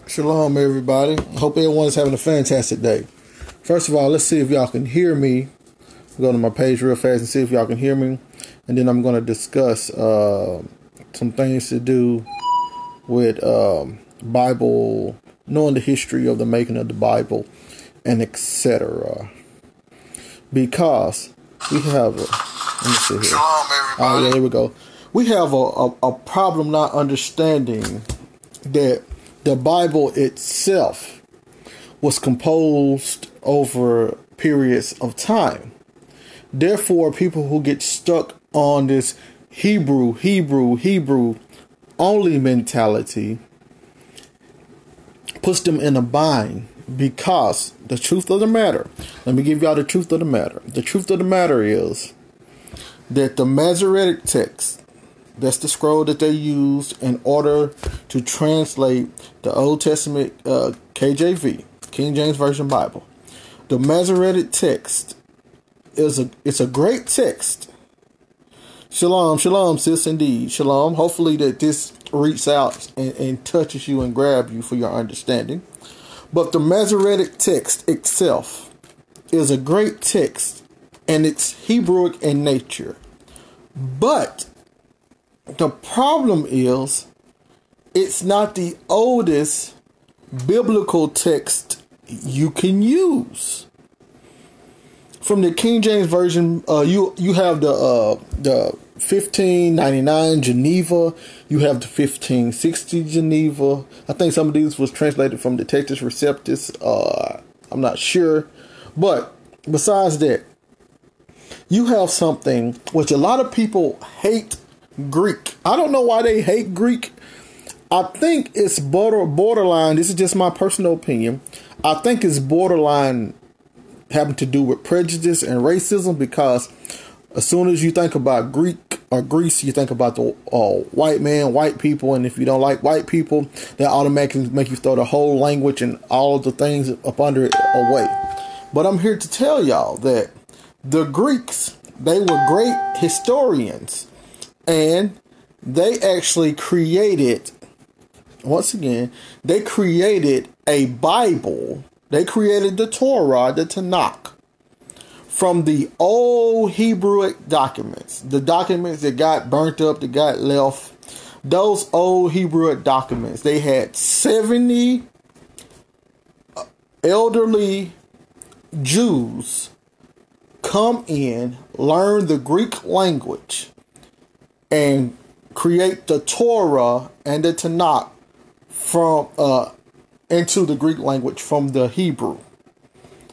Shalom, everybody. Hope everyone's having a fantastic day. First of all, let's see if y'all can hear me. Go to my page real fast and see if y'all can hear me. And then I'm going to discuss some things to do with Bible, knowing the history of the making of the Bible, and etc. Because we have let me see here. Shalom, everybody. Oh, yeah, here we go. We have a problem not understanding that the Bible itself was composed over periods of time. Therefore, people who get stuck on this Hebrew only mentality puts them in a bind, because the truth of the matter, let me give y'all the truth of the matter. The truth of the matter is that the Masoretic text, that's the scroll that they used in order to translate the Old Testament KJV, King James Version Bible. The Masoretic text it's a great text. Shalom, shalom, sis, indeed. Shalom. Hopefully that this reaches out and touches you and grabs you for your understanding. But the Masoretic text itself is a great text, and it's Hebrewic in nature. But the problem is, it's not the oldest biblical text you can use. From the King James Version, you have the 1599 Geneva. You have the 1560 Geneva. I think some of these was translated from the Textus Receptus. I'm not sure. But besides that, you have something which a lot of people hate: Greek. I don't know why they hate Greek. I think it's borderline. This is just my personal opinion. I think it's borderline having to do with prejudice and racism, because as soon as you think about Greek or Greece, you think about the white man, white people. And if you don't like white people, that automatically make you throw the whole language and all of the things up under it away. But I'm here to tell y'all that the Greeks, they were great historians. And they actually created, once again, they created a Bible. They created the Torah, the Tanakh, from the old Hebrew documents. The documents that got burnt up, that got left. Those old Hebrew documents. They had 70 elderly Jews come in, learn the Greek language, and create the Torah and the Tanakh from into the Greek language from the Hebrew.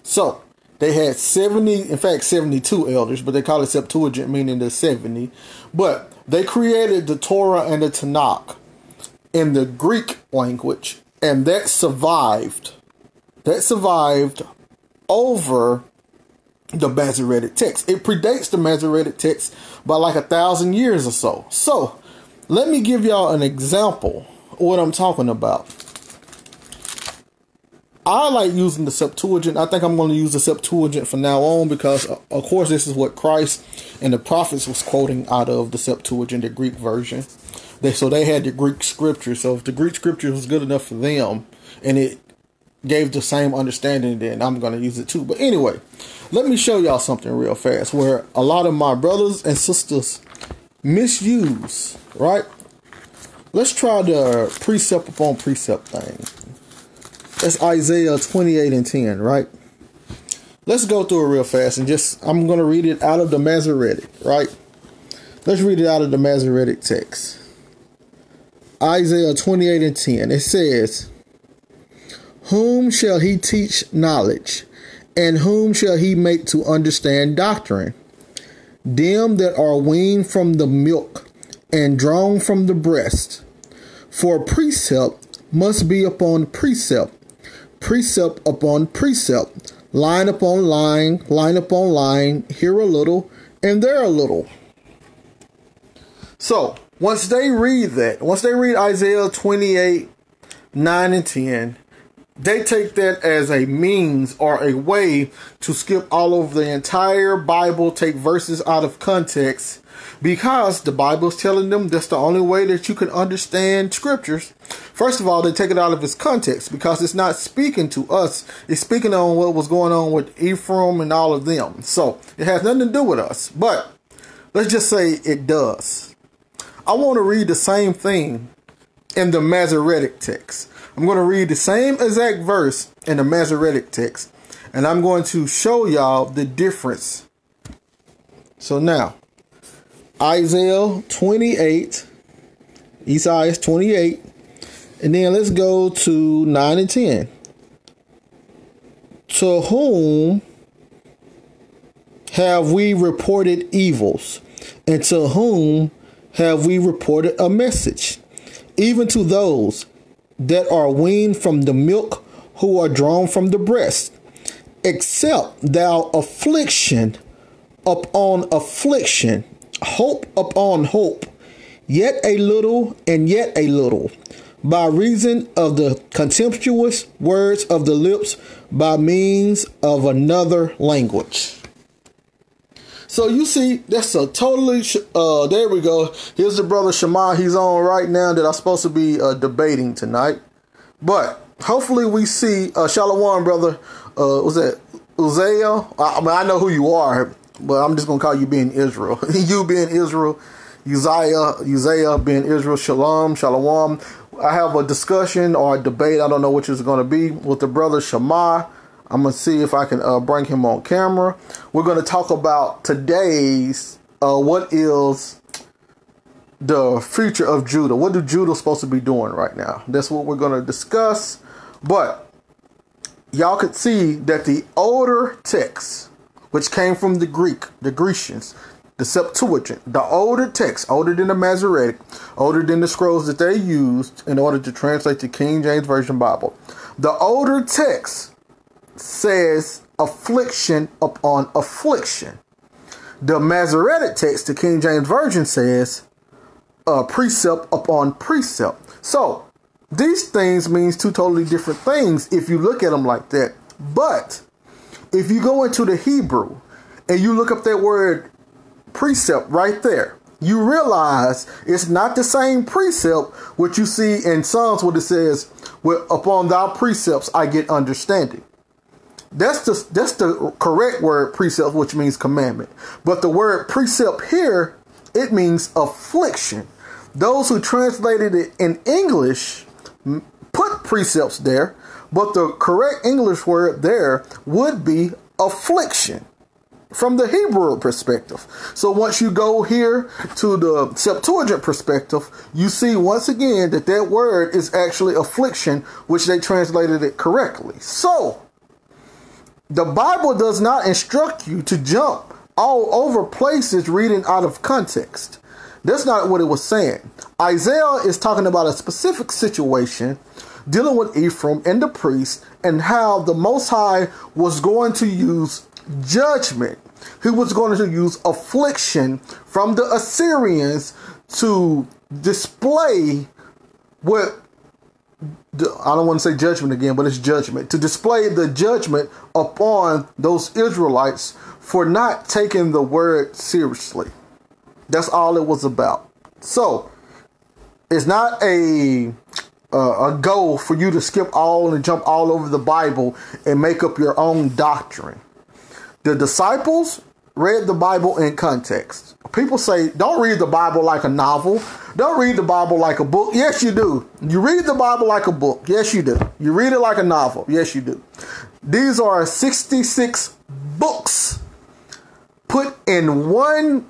So they had 72 elders, but they call it Septuagint, meaning the 70. But they created the Torah and the Tanakh in the Greek language, and that survived. That survived over the Masoretic text. It predates the Masoretic text by like 1,000 years or so. So let me give y'all an example of what I'm talking about. I like using the Septuagint. I think I'm going to use the Septuagint from now on, because of course this is what Christ and the prophets was quoting out of the Septuagint, the Greek version. So they had the Greek scripture. So if the Greek scripture was good enough for them and it gave the same understanding, then I'm going to use it too. But anyway, let me show y'all something real fast where a lot of my brothers and sisters misuse, right? Let's try the precept upon precept thing. That's Isaiah 28 and 10, right? Let's go through it real fast and I'm going to read it out of the Masoretic, right? Let's read it out of the Masoretic text. Isaiah 28 and 10. It says, "Whom shall he teach knowledge? And whom shall he make to understand doctrine? Them that are weaned from the milk and drawn from the breast. For precept must be upon precept, precept upon precept, line upon line, line upon line, here a little and there a little." So once they read Isaiah 28, 9 and 10, they take that as a means or a way to skip all over the entire Bible, take verses out of context, Because the Bible is telling them that's the only way that you can understand scriptures. First of all, they take it out of its context because it's not speaking to us. It's speaking on what was going on with Ephraim and all of them. So it has nothing to do with us. But let's just say it does. I want to read the same thing in the Masoretic text. I'm going to read the same exact verse in the Masoretic text. And I'm going to show y'all the difference. So now, Isaiah 28, Isaiah 28, and then let's go to 9 and 10. To whom have we reported evils, and to whom have we reported a message? Even to those that are weaned from the milk, who are drawn from the breast, except thou affliction upon affliction, hope upon hope, yet a little and yet a little, by reason of the contemptuous words of the lips, by means of another language. So you see, that's a totally, there we go. Here's the brother Shema. He's on right now that I'm supposed to be debating tonight. But hopefully we see, Shalom, brother, was that Uzziah? I mean, I know who you are, but I'm just going to call you being Israel. You being Israel, Uzziah being Israel, Shalom. I have a discussion or a debate, I don't know which is going to be, with the brother Shema. I'm going to see if I can bring him on camera. We're going to talk about today's, what is the future of Judah. What do Judah supposed to be doing right now? That's what we're going to discuss. But y'all could see that the older text, which came from the Grecians, the Septuagint, the older text, older than the Masoretic, older than the scrolls that they used in order to translate the King James Version Bible. The older text says affliction upon affliction. The Masoretic text, the King James Version, says precept upon precept. So these things means two totally different things if you look at them like that. But if you go into the Hebrew and you look up that word precept right there, you realize it's not the same precept what you see in Psalms where it says, upon thy precepts I get understanding. That's the correct word, precept, which means commandment. But the word precept here, it means affliction. Those who translated it in English put precepts there, but the correct English word there would be affliction from the Hebrew perspective. So once you go here to the Septuagint perspective, you see once again that that word is actually affliction, which they translated it correctly. So the Bible does not instruct you to jump all over places reading out of context. That's not what it was saying. Isaiah is talking about a specific situation dealing with Ephraim and the priest and how the Most High was going to use judgment. He was going to use affliction from the Assyrians to display what, I don't want to say judgment again, but it's judgment. To display the judgment upon those Israelites for not taking the word seriously. That's all it was about. So it's not a goal for you to skip all and jump all over the Bible and make up your own doctrine. The disciples read the Bible in context. People say, don't read the Bible like a novel. Don't read the Bible like a book. Yes, you do. You read the Bible like a book. Yes, you do. You read it like a novel. Yes, you do. These are 66 books put in one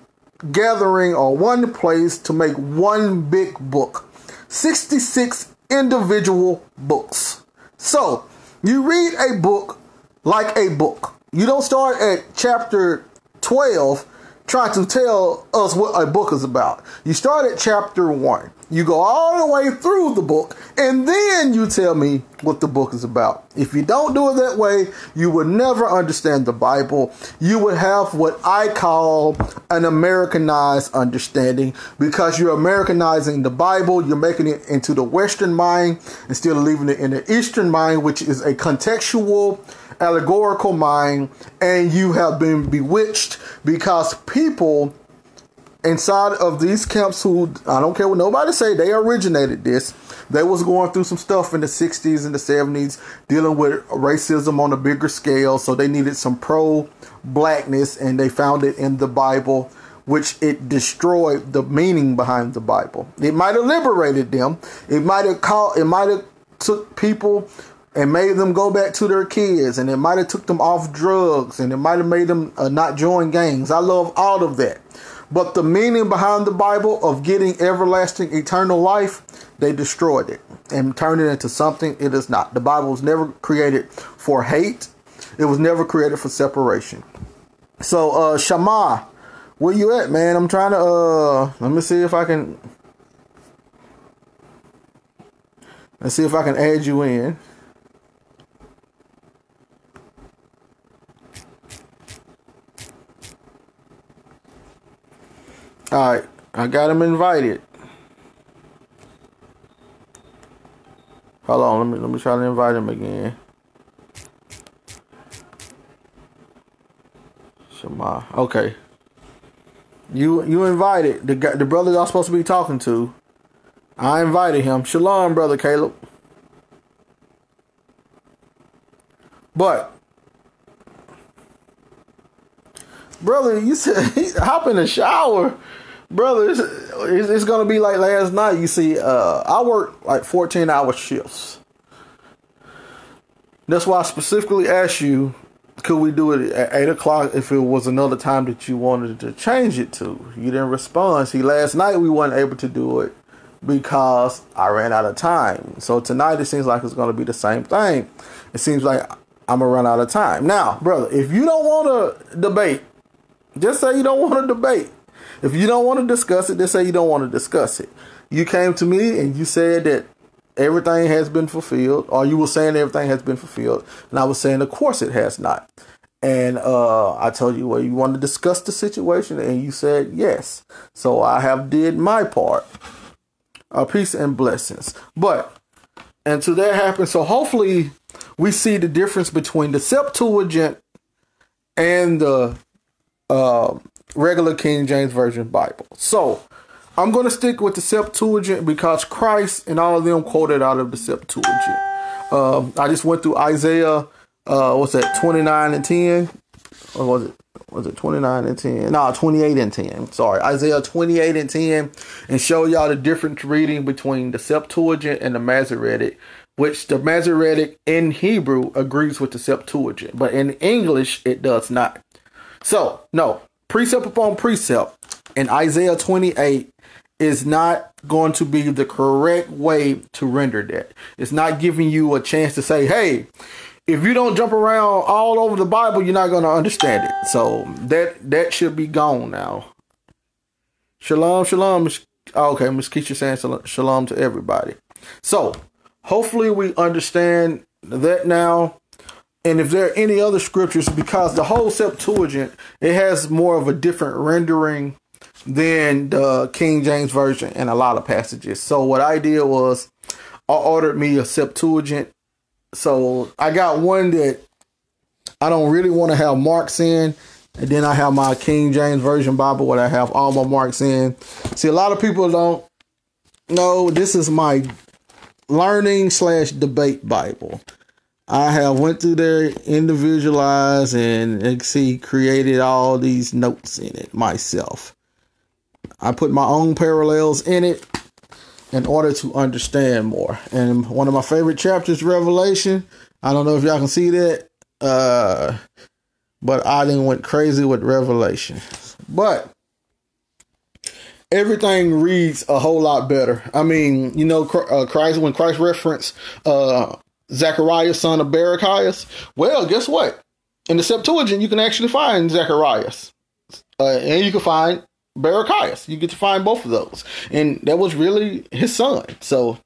gathering or one place to make one big book. 66 individual books. So you read a book like a book. You don't start at chapter 12 trying to tell us what a book is about. You start at chapter 1. You go all the way through the book, and then you tell me what the book is about. If you don't do it that way, you would never understand the Bible. You would have what I call an Americanized understanding, because you're Americanizing the Bible. You're making it into the Western mind instead of leaving it in the Eastern mind, which is a contextual, allegorical mind, and you have been bewitched because people inside of these camps, who, I don't care what nobody say, they originated this. They was going through some stuff in the 60s and the 70s, dealing with racism on a bigger scale. So they needed some pro-blackness, and they found it in the Bible, which it destroyed the meaning behind the Bible. It might have liberated them. It might have took people and made them go back to their kids, and it might have took them off drugs, and it might have made them not join gangs. I love all of that. But the meaning behind the Bible of getting everlasting eternal life, they destroyed it and turned it into something it is not. The Bible was never created for hate. It was never created for separation. So, Shema, where you at, man? I'm trying to, let me see if I can, add you in. All right, I got him invited. Hold on, let me try to invite him again. Shema, okay. You invited the brother y'all supposed to be talking to. I invited him. Shalom, brother Caleb. But, brother, you said hop in the shower. Brother, it's going to be like last night. You see, I work like 14-hour shifts. That's why I specifically asked you, could we do it at 8 o'clock if it was another time that you wanted to change it to? You didn't respond. See, last night we weren't able to do it because I ran out of time. So tonight it seems like it's going to be the same thing. It seems like I'm going to run out of time. Now, brother, if you don't want to debate, just say you don't want to debate. If you don't want to discuss it, just say you don't want to discuss it. You came to me and you said that everything has been fulfilled, or you were saying everything has been fulfilled, and I was saying, of course it has not. And I told you, well, you want to discuss the situation, and you said yes. So I have did my part. Peace and blessings. But until that happens, so hopefully we see the difference between the Septuagint and the regular King James Version Bible. So I'm going to stick with the Septuagint because Christ and all of them quoted out of the Septuagint. I just went through Isaiah, what's that, 29 and 10? Or was it 29 and 10? No, 28 and 10. Sorry, Isaiah 28 and 10, and show y'all the difference reading between the Septuagint and the Masoretic, which the Masoretic in Hebrew agrees with the Septuagint, but in English it does not. So, no, precept upon precept in Isaiah 28 is not going to be the correct way to render that. It's not giving you a chance to say, hey, if you don't jump around all over the Bible, you're not going to understand it. So that should be gone now. Shalom, shalom. Okay, Ms. Keisha saying shalom to everybody. So hopefully we understand that now. And if there are any other scriptures, because the whole Septuagint, it has more of a different rendering than the King James Version in a lot of passages. So what I did was I ordered me a Septuagint. So I got one that I don't really want to have marks in. And then I have my King James Version Bible where I have all my marks in. See, a lot of people don't know this is my learning/debate Bible. I have went through there, individualized, and created all these notes in it myself. I put my own parallels in it in order to understand more. And one of my favorite chapters, Revelation. I don't know if y'all can see that, but I didn't went crazy with Revelation. But everything reads a whole lot better. I mean, Christ, when Christ referenced Zacharias, son of Barachias, well, guess what? In the Septuagint, you can actually find Zacharias, and you can find Barachias. You get to find both of those, and that was really his son. So,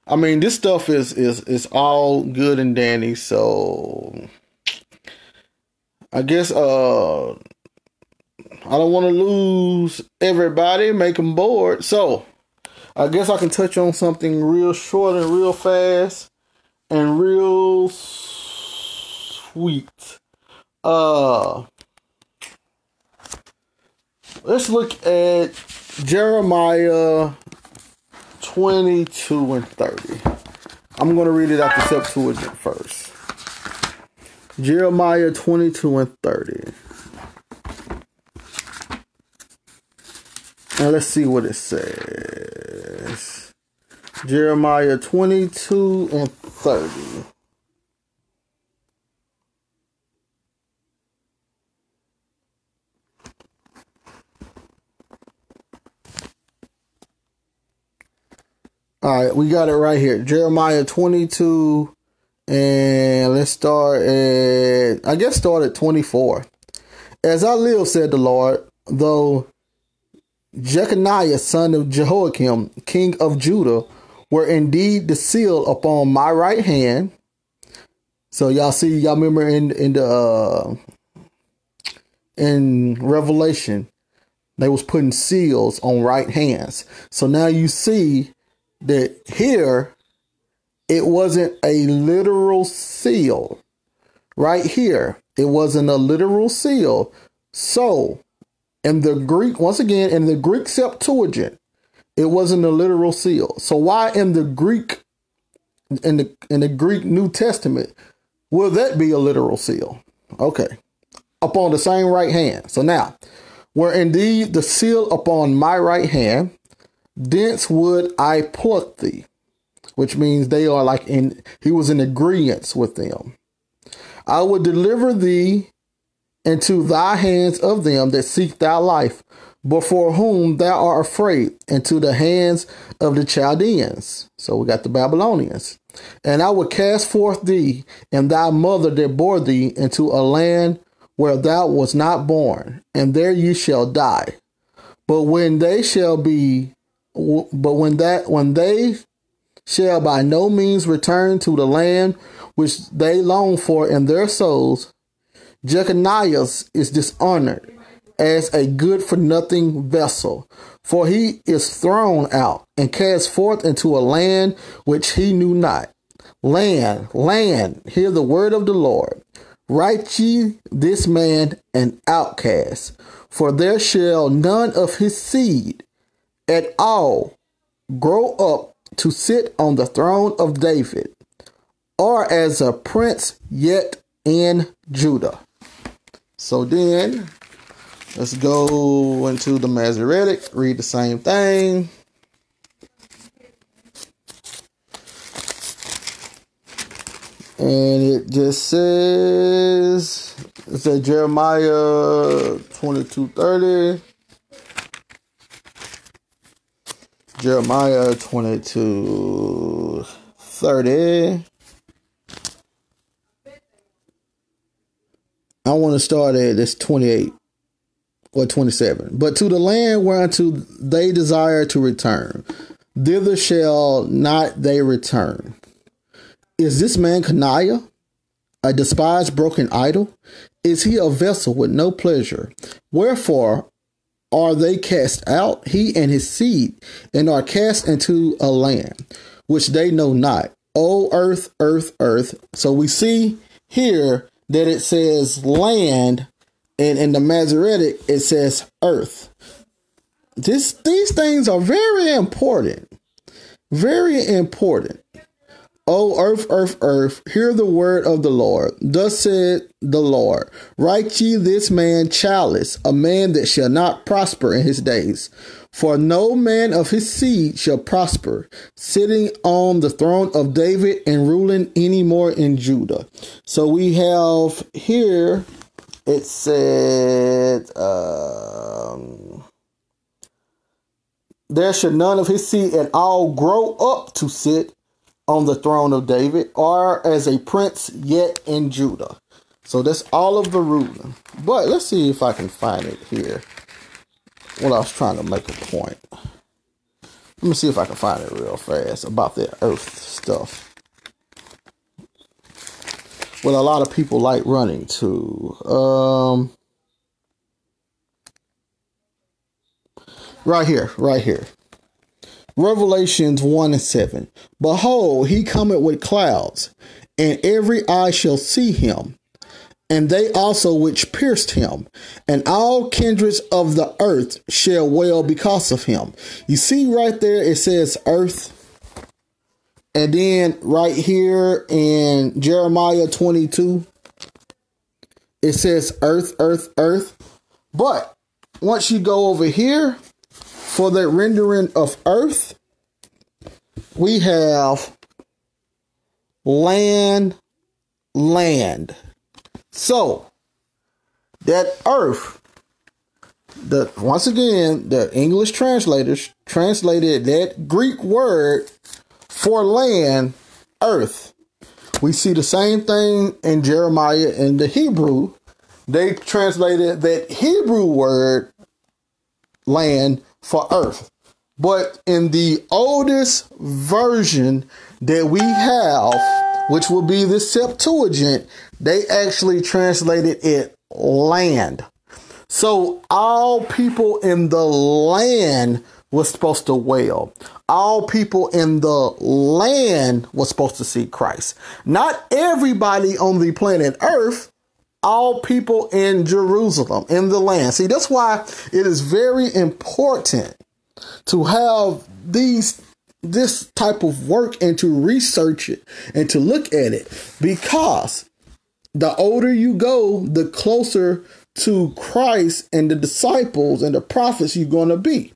I mean, this stuff is all good and dandy. So, I guess I don't want to lose everybody, make them bored. So, I guess I can touch on something real short and real fast and real sweet. Let's look at Jeremiah 22 and 30. I'm going to read it out the Septuagint first. Jeremiah 22 and 30. And let's see what it says. Jeremiah 22 and 30. All right, we got it right here. Jeremiah 22, and let's start at 24. As I live, said the Lord, though Jeconiah, son of Jehoiakim, king of Judah, were indeed the seal upon my right hand. So y'all remember in Revelation, they was putting seals on right hands. So now you see that here, it wasn't a literal seal. Right here, it wasn't a literal seal. So, in the Greek, once again, in the Greek Septuagint, it wasn't a literal seal. So why in the Greek, in the Greek New Testament, will that be a literal seal? Okay. Upon the same right hand. So now, were indeed the seal upon my right hand, thence would I pluck thee, which means they are like he was in agreement with them. I would deliver thee into thy hands of them that seek thy life, before whom thou art afraid, into the hands of the Chaldeans. So we got the Babylonians. And I will cast forth thee and thy mother that bore thee into a land where thou was not born, and there ye shall die. When they shall by no means return to the land which they long for in their souls, Jeconiah is dishonored as a good for nothing vessel, for he is thrown out and cast forth into a land which he knew not. Land, hear the word of the Lord. Write ye this man an outcast, for there shall none of his seed at all grow up to sit on the throne of David, or as a prince yet in Judah. So then, let's go into the Masoretic, read the same thing. And it just says, Jeremiah 22:30. Jeremiah 22:30. I want to start at this 28 or 27. But to the land whereunto they desire to return, thither shall not they return. Is this man Coniah, a despised broken idol? Is he a vessel with no pleasure? Wherefore are they cast out, he and his seed, and are cast into a land which they know not? O earth, earth, earth. So we see here that it says land, and in the Masoretic it says earth. These things are very important. Very important. O earth, earth, earth, hear the word of the Lord. Thus said the Lord, write ye this man childless, a man that shall not prosper in his days. For no man of his seed shall prosper, sitting on the throne of David and ruling any more in Judah. So we have here, it said, there shall none of his seed at all grow up to sit on the throne of David, or as a prince yet in Judah. So that's all of the ruling. But let's see if I can find it here. Well, I was trying to make a point. Let me see if I can find it real fast about that earth stuff. Well, a lot of people like running to. Right here. Revelations 1:7. Behold, he cometh with clouds, and every eye shall see him, and they also which pierced him, and all kindreds of the earth shall wail because of him. You see right there, it says earth. And then right here in Jeremiah 22, it says earth, earth, earth. But once you go over here for the rendering of earth, we have land, land. So that earth, once again, the English translators translated that Greek word for land, earth. We see the same thing in Jeremiah in the Hebrew. They translated that Hebrew word land for earth. But in the oldest version that we have, which will be the Septuagint, they actually translated it land. So all people in the land was supposed to wail. All people in the land was supposed to see Christ. Not everybody on the planet Earth, all people in Jerusalem, in the land. See, that's why it is very important to have this type of work and to research it and to look at it, because the older you go, the closer to Christ and the disciples and the prophets you're going to be.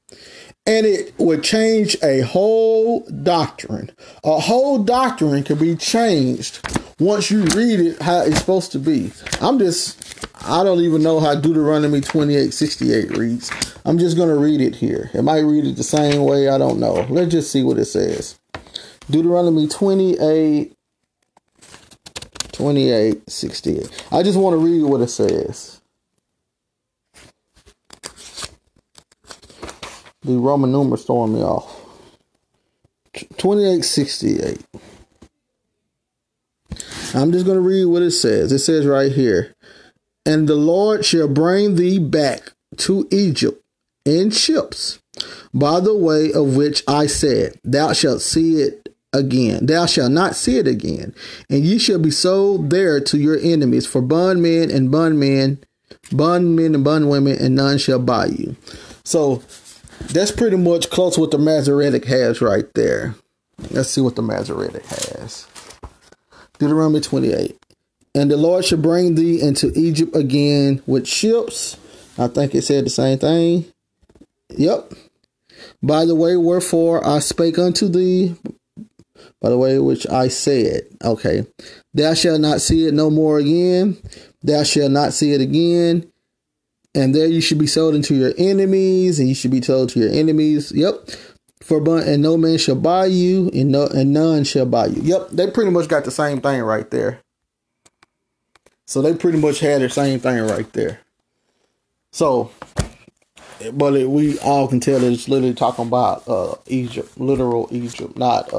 And it would change a whole doctrine. A whole doctrine can be changed once you read it how it's supposed to be. I don't even know how Deuteronomy 28:68 reads. I'm just going to read it here. It might read it the same way. I don't know. Let's just see what it says. Deuteronomy 28:68. I just want to read what it says. The Roman numerals throwing me off. 28:68. I'm just going to read what it says. It says right here, and the Lord shall bring thee back to Egypt in ships by the way of which I said, thou shalt see it again. Thou shalt not see it again. And ye shall be sold there to your enemies for bondmen and bondwomen, and none shall buy you. So that's pretty much close to what the Masoretic has right there. Let's see what the Masoretic has. Deuteronomy 28. And the Lord shall bring thee into Egypt again with ships. I think it said the same thing. Yep. By the way, wherefore I spake unto thee, by the way which I said. Okay. Thou shalt not see it no more again. Thou shalt not see it again. And there you should be sold into your enemies, and you should be told to your enemies. Yep. And no man shall buy you, and none shall buy you. Yep. They pretty much got the same thing right there. So they pretty much had the same thing right there. So, but we all can tell that it's literally talking about Egypt, literal Egypt, not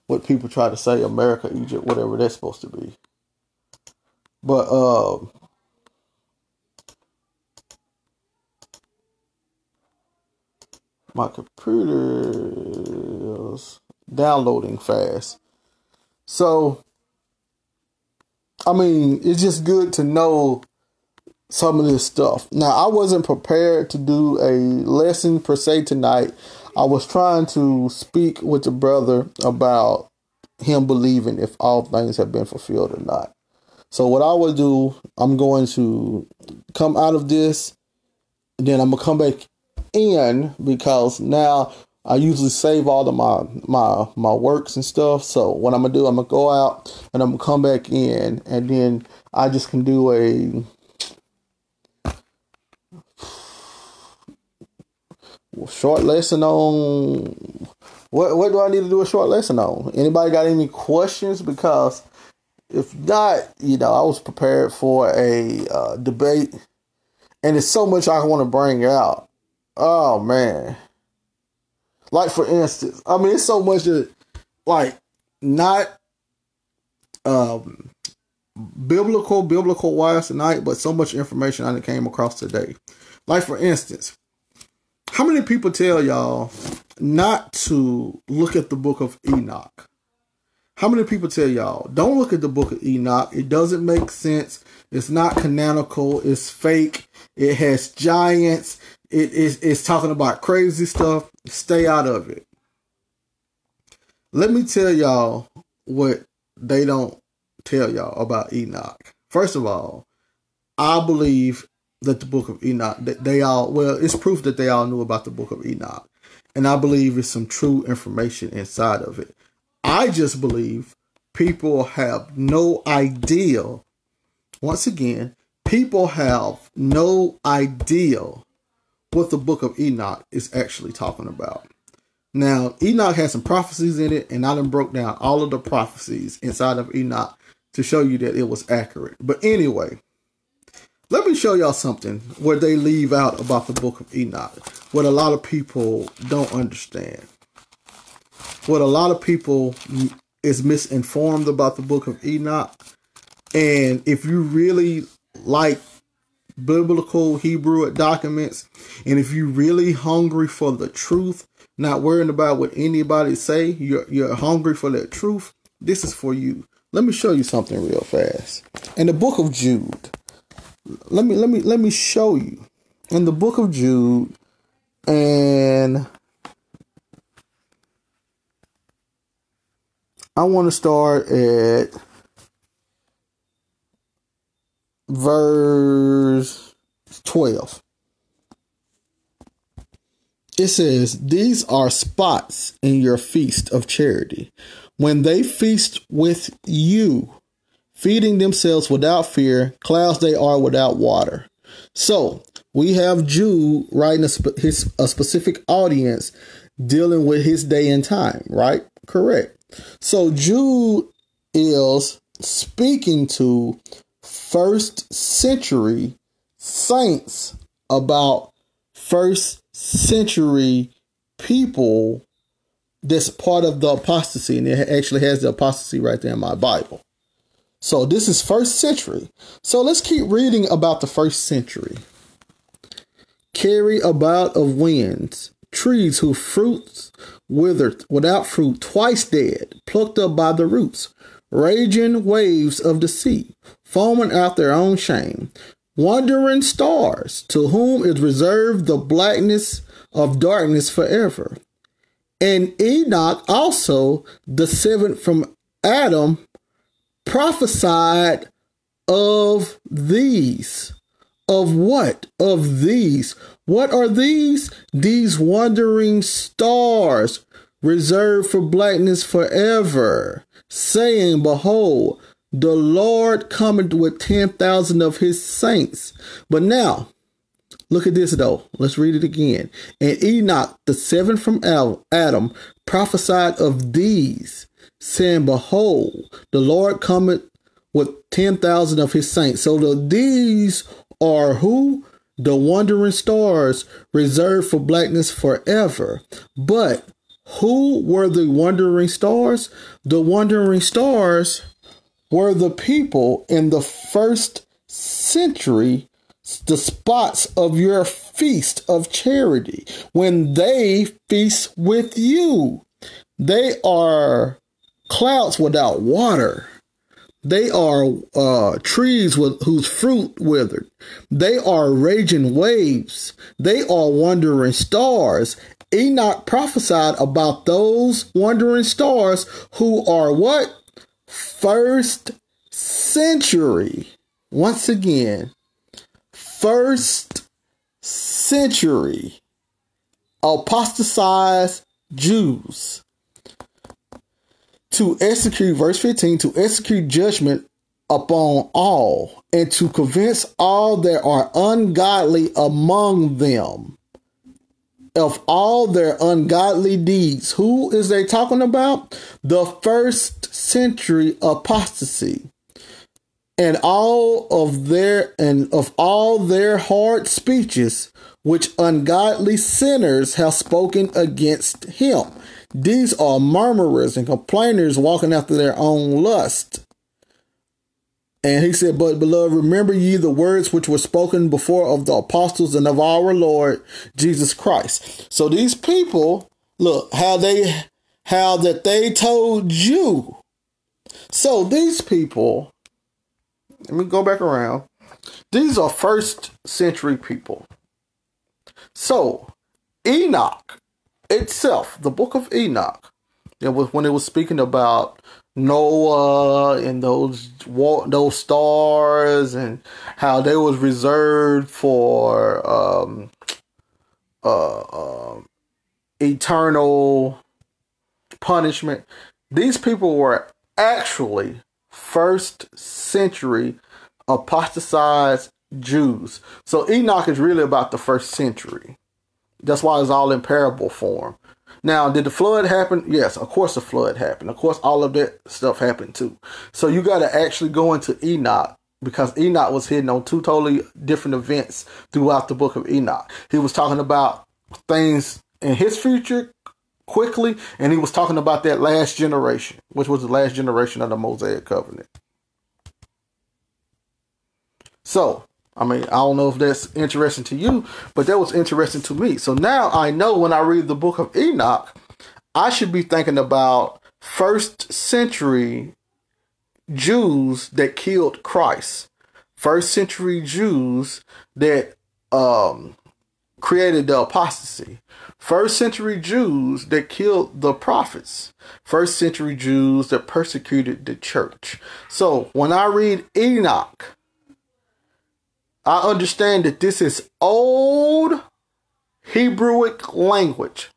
what people try to say, America, Egypt, whatever that's supposed to be. But my computer is downloading fast. So, I mean, it's just good to know some of this stuff. Now, I wasn't prepared to do a lesson per se tonight. I was trying to speak with the brother about him believing if all things have been fulfilled or not. So what I would do, I'm going to come out of this, and then I'm going to come back in, because now I usually save all of my works and stuff. So what I'm going to do, I'm going to go out and I'm going to come back in, and then I just can do a short lesson on what do I need to do a short lesson on? Anybody got any questions? Because if not, I was prepared for a debate, and it's so much I want to bring out. Oh man. Like for instance, I mean, it's so much that, like, not biblical wise tonight, but so much information I came across today. Like for instance, how many people tell y'all not to look at the book of Enoch? How many people tell y'all, don't look at the book of Enoch? It doesn't make sense. It's not canonical. It's fake. It has giants. It's talking about crazy stuff. Stay out of it. Let me tell y'all what they don't tell y'all about Enoch. First of all, I believe that the book of Enoch, that it's proof that they all knew about the book of Enoch. And I believe it's some true information inside of it. I just believe people have no idea. Once again, people have no idea what the book of Enoch is actually talking about. Now, Enoch has some prophecies in it, and I done broke down all of the prophecies inside of Enoch to show you that it was accurate. But anyway, let me show y'all something where they leave out about the book of Enoch, what a lot of people don't understand. What a lot of people is misinformed about the book of Enoch. And if you really like biblical Hebrew documents, and if you're really hungry for the truth, not worrying about what anybody say, you're hungry for that truth, this is for you. Let me show you something real fast. In the book of Jude, let me show you. In the book of Jude, and I want to start at verse 12. It says, "These are spots in your feast of charity, when they feast with you, feeding themselves without fear, clouds they are without water." So we have Jude writing a specific audience dealing with his day and time, right? Correct. So Jude is speaking to first century saints about first century people that's part of the apostasy, and it actually has the apostasy right there in my Bible. So this is first century. So let's keep reading about the first century. "Carry about of winds, trees whose fruits withered, without fruit, twice dead, plucked up by the roots, raging waves of the sea, foaming out their own shame, wandering stars, to whom is reserved the blackness of darkness forever. And Enoch also, the seventh from Adam, prophesied of these." Of what? Of these. What are these? "These wandering stars, reserved for blackness forever, saying, Behold, the Lord cometh with 10,000 of his saints." But now, look at this though. Let's read it again. "And Enoch, the seventh from Adam, prophesied of these, saying, Behold, the Lord cometh with 10,000 of his saints." So these are who? The wandering stars, reserved for blackness forever. But who were the wandering stars? The wandering stars were the people in the first century, the spots of your feast of charity, when they feast with you. They are clouds without water. They are trees whose fruit withered. They are raging waves. They are wandering stars. Enoch prophesied about those wandering stars who are what? First century. Once again, first century apostatized Jews. To execute, verse 15, to execute judgment upon all, and to convince all that are ungodly among them of all their ungodly deeds. Who is they talking about? The first century apostasy. And of all their hard speeches, which ungodly sinners have spoken against him. These are murmurers and complainers, walking after their own lust. And he said, "But beloved, remember ye the words which were spoken before of the apostles and of our Lord Jesus Christ." So these people, look, how that they told you So these people, let me go back around. These are first century people. So Enoch itself, the book of Enoch, it was when it was speaking about Noah and those stars and how they was reserved for eternal punishment. These people were actually first century apostatized Jews. So Enoch is really about the first century. That's why it's all in parable form. Now, did the flood happen? Yes, of course the flood happened. Of course, all of that stuff happened too. So you got to actually go into Enoch, because Enoch was hidden on two totally different events throughout the book of Enoch. He was talking about things in his future quickly, and he was talking about that last generation, which was the last generation of the Mosaic covenant. So, I mean, I don't know if that's interesting to you, but that was interesting to me. So now I know when I read the book of Enoch, I should be thinking about first century Jews that killed Christ. First century Jews that created the apostasy. First century Jews that killed the prophets. First century Jews that persecuted the church. So when I read Enoch, I understand that this is old Hebrewic language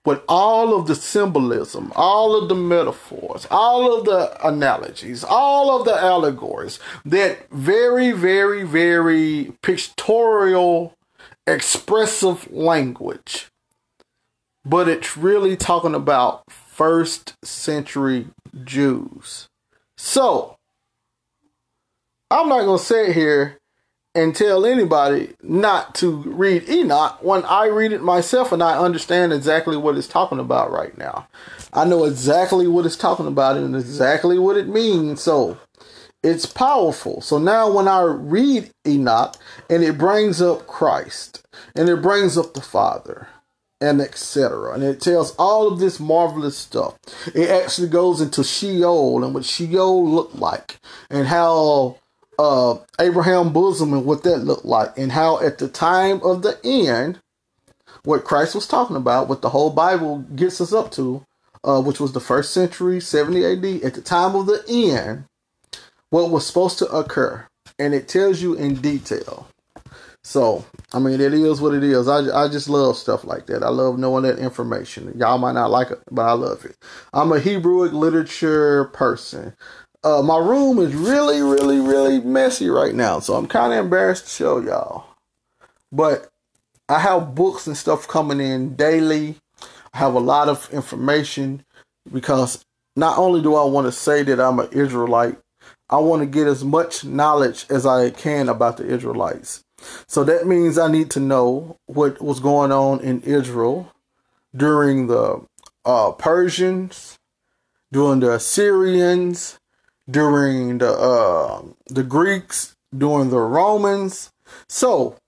with all of the symbolism, all of the metaphors, all of the analogies, all of the allegories, that very, very, very pictorial, expressive language. But it's really talking about first century Jews. So, I'm not going to sit here and tell anybody not to read Enoch when I read it myself and I understand exactly what it's talking about right now. I know exactly what it's talking about and exactly what it means. So it's powerful. So now when I read Enoch and it brings up Christ and it brings up the Father and etc. and it tells all of this marvelous stuff. It actually goes into Sheol and what Sheol looked like and how Abraham's bosom and what that looked like, and how at the time of the end, what Christ was talking about, what the whole Bible gets us up to, which was the first century, 70 AD, at the time of the end, what was supposed to occur. And it tells you in detail. So, I mean, it is what it is. I just love stuff like that. I love knowing that information. Y'all might not like it, but I love it. I'm a Hebrewic literature person. My room is really, really, really messy right now, so I'm kind of embarrassed to show y'all. But I have books and stuff coming in daily. I have a lot of information because not only do I want to say that I'm an Israelite, I want to get as much knowledge as I can about the Israelites. So that means I need to know what was going on in Israel during the Persians, during the Assyrians, during the Greeks, during the Romans. So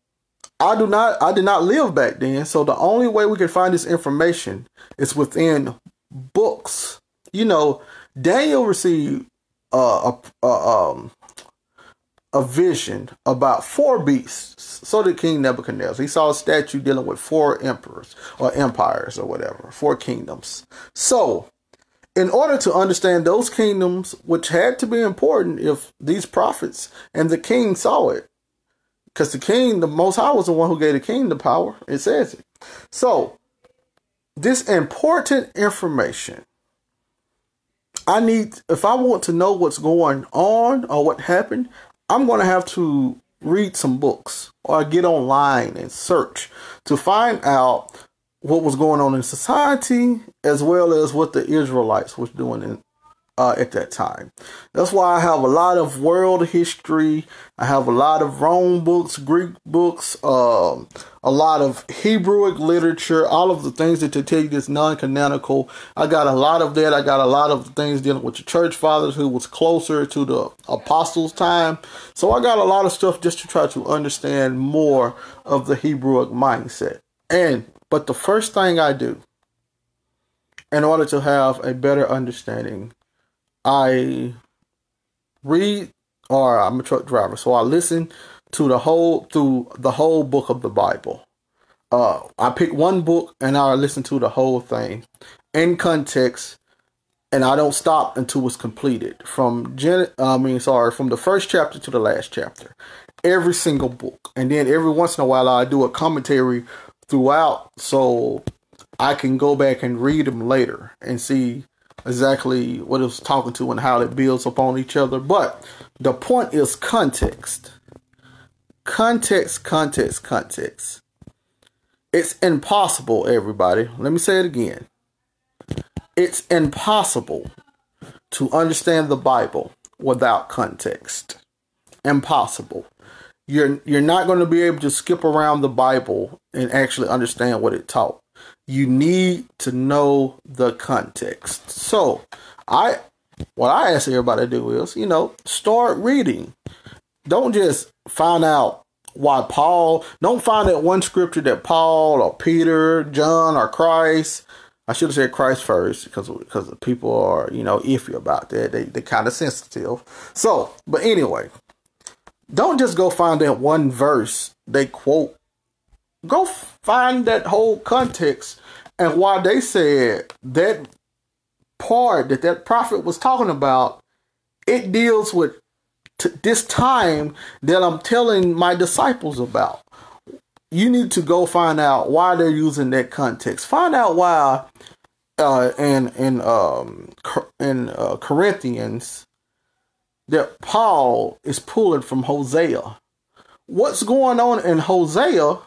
I did not live back then. So the only way we can find this information is within books. You know, Daniel received a vision about 4 beasts. So did King Nebuchadnezzar. He saw a statue dealing with 4 emperors or empires or whatever, 4 kingdoms. So in order to understand those kingdoms, which had to be important if these prophets and the king saw it, because the king, the Most High, was the one who gave the king the power. It says it. So this important information, if I want to know what's going on or what happened, I'm going to have to read some books or get online and search to find out what was going on in society, as well as what the Israelites was doing at that time. That's why I have a lot of world history. I have a lot of Rome books, Greek books, a lot of Hebrewic literature, all of the things that they tell you that's non-canonical. I got a lot of that. I got a lot of things dealing with the church fathers who was closer to the apostles' time. So I got a lot of stuff just to try to understand more of the Hebrewic mindset. But the first thing I do, in order to have a better understanding, I read, or I'm a truck driver, so I listen to through the whole book of the Bible. I pick one book and I listen to the whole thing in context, and I don't stop until it's completed from from the first chapter to the last chapter, every single book. And then every once in a while I do a commentary throughout, so I can go back and read them later and see exactly what it was talking to and how it builds upon each other. But the point is context. Context, context, context. It's impossible, everybody. Let me say it again. It's impossible to understand the Bible without context. Impossible. You're not going to be able to skip around the Bible and actually understand what it taught. You need to know the context. So, what I ask everybody to do is, start reading. Don't just find out why don't find that one scripture that Paul or Peter, John or Christ. I should have said Christ first because people are, iffy about that. They kind of sensitive. So, but anyway, don't just go find that one verse they quote. Go find that whole context and why they said that part that prophet was talking about. It deals with this time that I'm telling my disciples about. You need to go find out why they're using that context. Find out why in Corinthians that Paul is pulling from Hosea. What's going on in Hosea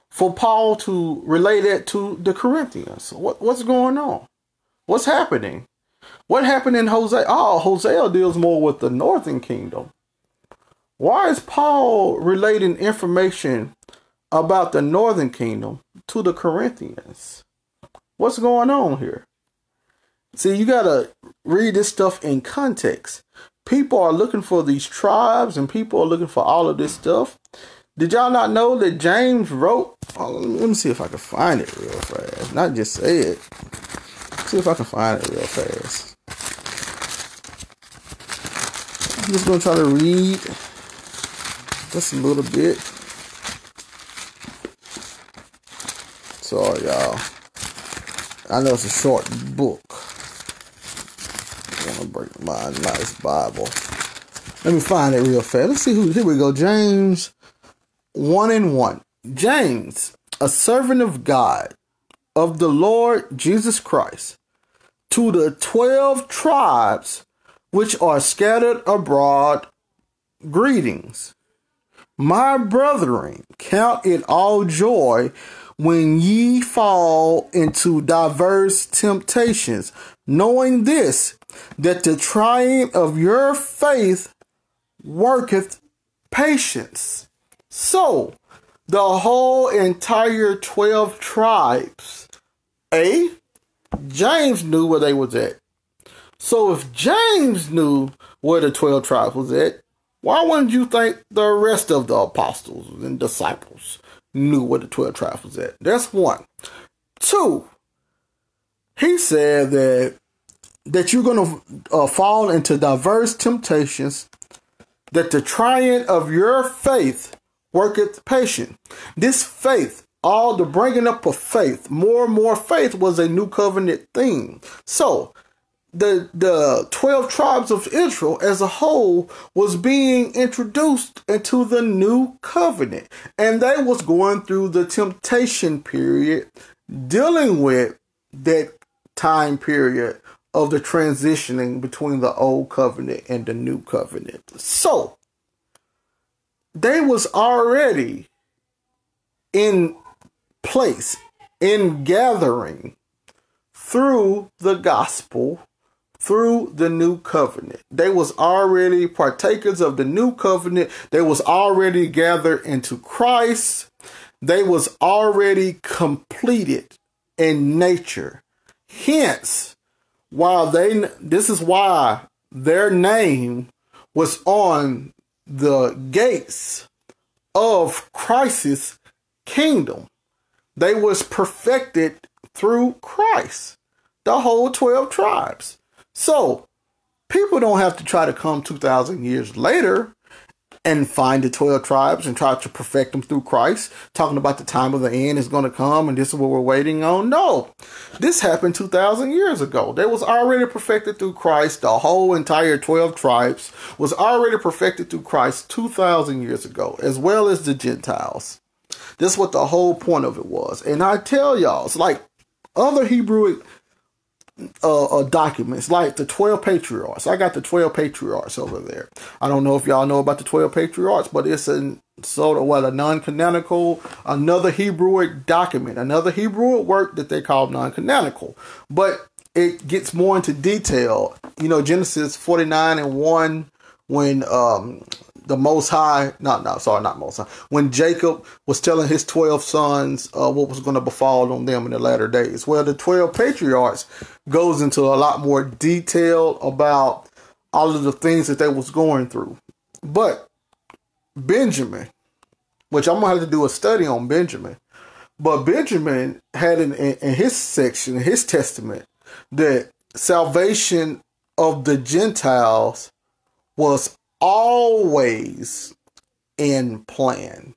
for Paul to relate it to the Corinthians? What's going on? What's happening? What happened in Hosea? Oh, Hosea deals more with the northern kingdom. Why is Paul relating information about the northern kingdom to the Corinthians? What's going on here? See, you got to read this stuff in context. People are looking for these tribes and people are looking for all of this stuff. Did y'all not know that James wrote? Oh, let me see if I can find it real fast. Not just say it. See if I can find it real fast. I'm just going to try to read just a little bit. Sorry, y'all. I know it's a short book. I'm going to break my nice Bible. Let me find it real fast. Let's see here we go. James 1:1. James, a servant of God, of the Lord Jesus Christ, to the 12 tribes which are scattered abroad, greetings. My brethren, count it all joy when ye fall into diverse temptations, knowing this, that the trying of your faith worketh patience. So, the whole entire 12 tribes, James knew where they was at. So if James knew where the 12 tribes was at, why wouldn't you think the rest of the apostles and disciples knew where the 12 tribes was at? That's one. Two, he said that you're going to fall into diverse temptations, that the trying of your faith worketh patience. This faith, all the bringing up of faith, more and more faith was a new covenant thing. So the 12 tribes of Israel as a whole was being introduced into the new covenant, and they was going through the temptation period, dealing with that time period of the transitioning between the old covenant and the new covenant. So they was already in place, in gathering through the gospel, through the new covenant. They was already partakers of the new covenant. They was already gathered into Christ. They was already completed in nature. Hence, this is why their name was on the gates of Christ's kingdom. They was perfected through Christ, the whole 12 tribes. So People don't have to try to come 2,000 years later and find the 12 tribes and try to perfect them through Christ, talking about the time of the end is going to come and this is what we're waiting on. No, this happened 2,000 years ago. They was already perfected through Christ. The whole entire 12 tribes was already perfected through Christ 2,000 years ago, as well as the Gentiles. This is what the whole point of it was. And I tell y'all, it's like other Hebrew documents, like the 12 patriarchs. I got the 12 patriarchs over there. I don't know if y'all know about the 12 patriarchs, but it's a sort of a non-canonical, another Hebrewic document, another Hebrewic work that they call non-canonical. But it gets more into detail. You know, Genesis 49:1, when the Most High, not Most High, when Jacob was telling his 12 sons what was going to befall on them in the latter days. Well, the 12 patriarchs goes into a lot more detail about all of the things that they was going through. But Benjamin, which I'm going to have to do a study on Benjamin, but Benjamin had in his section, in his testament, that salvation of the Gentiles was always in plan.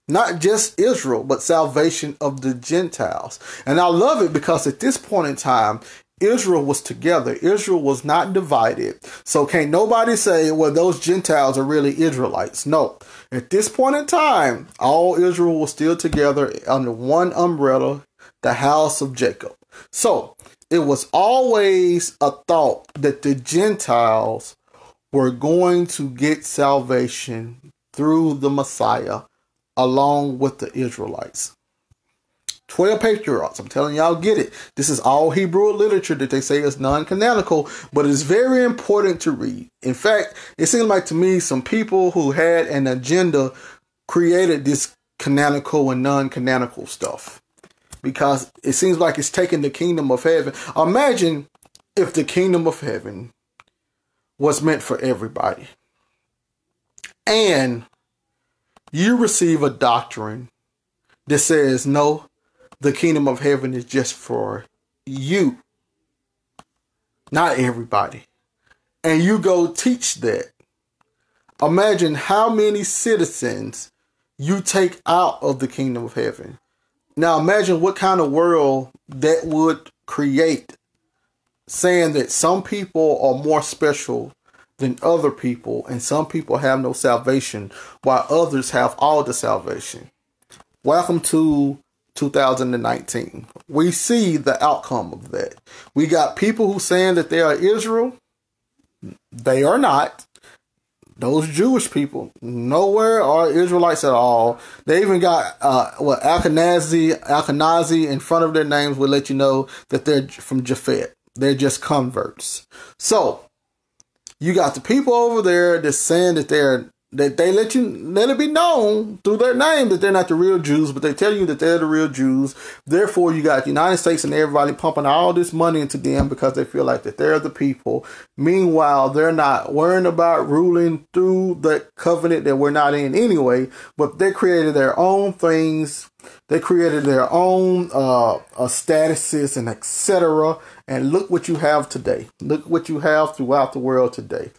Not just Israel, but salvation of the Gentiles. And I love it because at this point in time, Israel was together. Israel was not divided. So can't nobody say, well, those Gentiles are really Israelites. No. At this point in time, all Israel was still together under one umbrella, the house of Jacob. So it was always a thought that the Gentiles were going to get salvation through the Messiah along with the Israelites. 12 patriarchs. I'm telling y'all, get it. This is all Hebrew literature that they say is non-canonical, but it's very important to read. In fact, it seems like to me some people who had an agenda created this canonical and non-canonical stuff, because it seems like it's taking the kingdom of heaven. Imagine if the kingdom of heaven was meant for everybody, and you receive a doctrine that says, no, the kingdom of heaven is just for you, not everybody. And you go teach that. Imagine how many citizens you take out of the kingdom of heaven. Now imagine what kind of world that would create, saying that some people are more special than other people, and some people have no salvation while others have all the salvation. Welcome to 2019. We see the outcome of that. We got people who saying that they are Israel. They are not. Those Jewish people nowhere are Israelites at all. They even got Ashkenazi in front of their names would let you know that they're from Japhet. They're just converts. So you got the people over there that's saying that they let it be known through their name that they're not the real Jews, but they tell you that they're the real Jews. Therefore, you got the United States and everybody pumping all this money into them because they feel like that they're the people. Meanwhile, they're not worrying about ruling through the covenant that we're not in anyway, but they created their own things. They created their own statuses and etc. And look what you have today. Look what you have throughout the world today.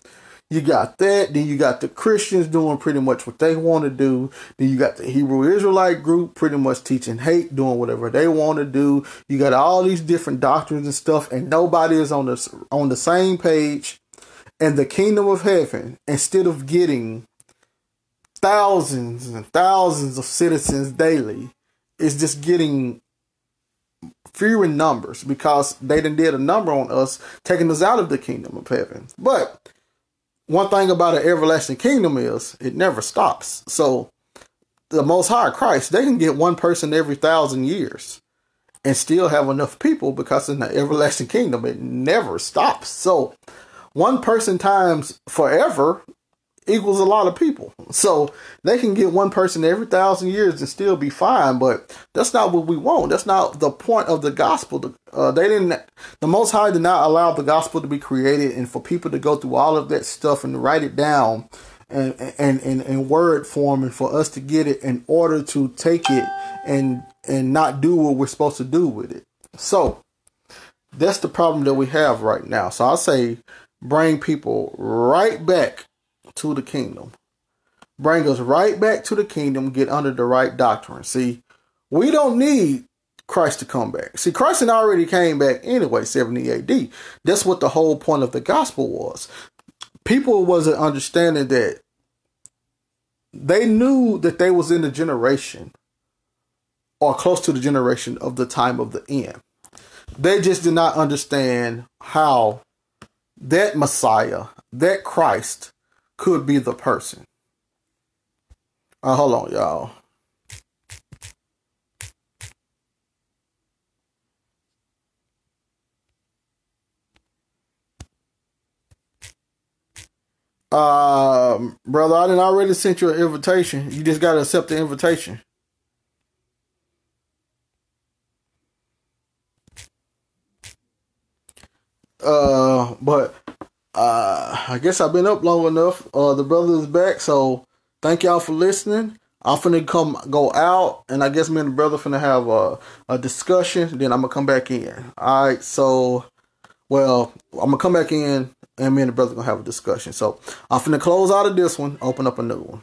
You got that. Then you got the Christians doing pretty much what they want to do. Then you got the Hebrew Israelite group pretty much teaching hate, doing whatever they want to do. You got all these different doctrines and stuff, and nobody is on the same page. And the kingdom of heaven, instead of getting thousands and thousands of citizens daily, is just getting fewer in numbers because they done did a number on us, taking us out of the kingdom of heaven. But one thing about an everlasting kingdom is it never stops. So the Most High Christ, they can get one person every 1,000 years and still have enough people, because in the everlasting kingdom, it never stops. So one person times forever equals a lot of people. So they can get one person every 1,000 years and still be fine, but that's not what we want. That's not the point of the gospel. The Most High did not allow the gospel to be created and for people to go through all of that stuff and write it down and in word form, and for us to get it in order to take it and not do what we're supposed to do with it. So that's the problem that we have right now. So I say bring people right back to the kingdom. Bring us right back to the kingdom, get under the right doctrine. See, we don't need Christ to come back. See, Christ had already came back anyway, 70 AD. That's what the whole point of the gospel was. People wasn't understanding that. They knew that they was in the generation or close to the generation of the time of the end. They just did not understand how that Messiah, that Christ, could be the person. Hold on, y'all. Brother, I didn't already sent you an invitation. You just gotta accept the invitation. But I guess I've been up long enough. The brother is back, so thank y'all for listening. I'm finna go out, and I guess me and the brother finna have a discussion. Then I'm gonna come back in. All right, so I'm gonna come back in, and me and the brother gonna have a discussion. So I'm finna close out of this one, open up a new one.